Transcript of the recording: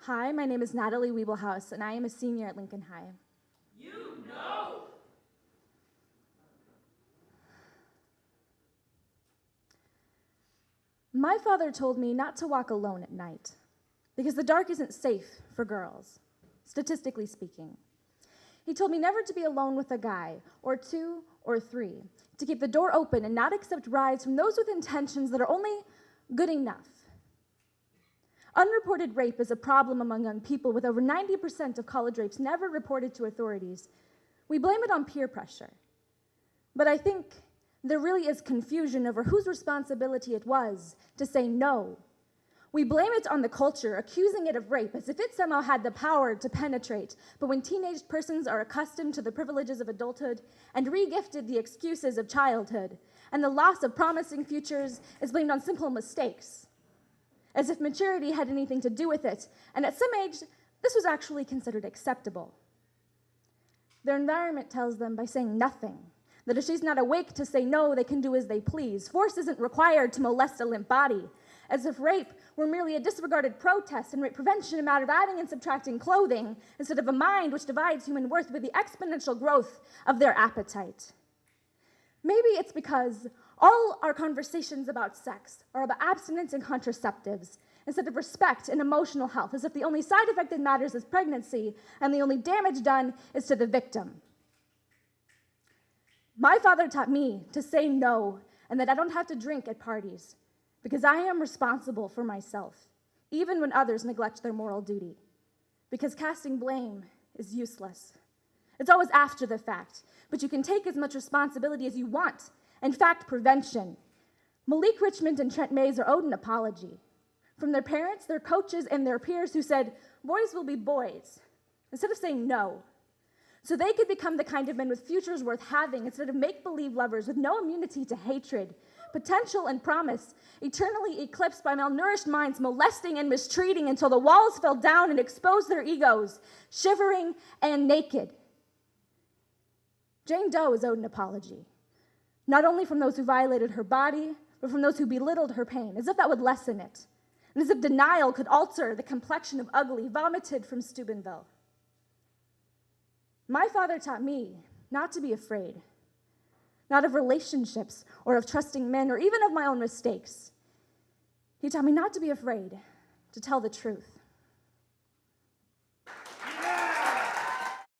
Hi, my name is Natalie Wiebelhaus, and I am a senior at Lincoln High. You know! My father told me not to walk alone at night because the dark isn't safe for girls, statistically speaking. He told me never to be alone with a guy, or two, or three, to keep the door open and not accept rides from those with intentions that are only good enough. Unreported rape is a problem among young people, with over 90% of college rapes never reported to authorities. We blame it on peer pressure. But I think there really is confusion over whose responsibility it was to say no. We blame it on the culture, accusing it of rape as if it somehow had the power to penetrate. But when teenage persons are accustomed to the privileges of adulthood and re-gifted the excuses of childhood, and the loss of promising futures is blamed on simple mistakes, as if maturity had anything to do with it, and at some age, this was actually considered acceptable. Their environment tells them by saying nothing, that if she's not awake to say no, they can do as they please. Force isn't required to molest a limp body, as if rape were merely a disregarded protest and rape prevention a matter of adding and subtracting clothing, instead of a mind which divides human worth with the exponential growth of their appetite. Maybe it's because all our conversations about sex are about abstinence and contraceptives, instead of respect and emotional health, as if the only side effect that matters is pregnancy, and the only damage done is to the victim. My father taught me to say no, and that I don't have to drink at parties, because I am responsible for myself, even when others neglect their moral duty. Because casting blame is useless. It's always after the fact, but you can take as much responsibility as you want. In fact, prevention. Malik Richmond and Trent Mays are owed an apology from their parents, their coaches, and their peers who said, boys will be boys, instead of saying no. So they could become the kind of men with futures worth having, instead of make-believe lovers with no immunity to hatred, potential and promise, eternally eclipsed by malnourished minds molesting and mistreating until the walls fell down and exposed their egos, shivering and naked. Jane Doe is owed an apology, not only from those who violated her body, but from those who belittled her pain, as if that would lessen it, and as if denial could alter the complexion of ugly vomited from Steubenville. My father taught me not to be afraid, not of relationships or of trusting men or even of my own mistakes. He taught me not to be afraid to tell the truth.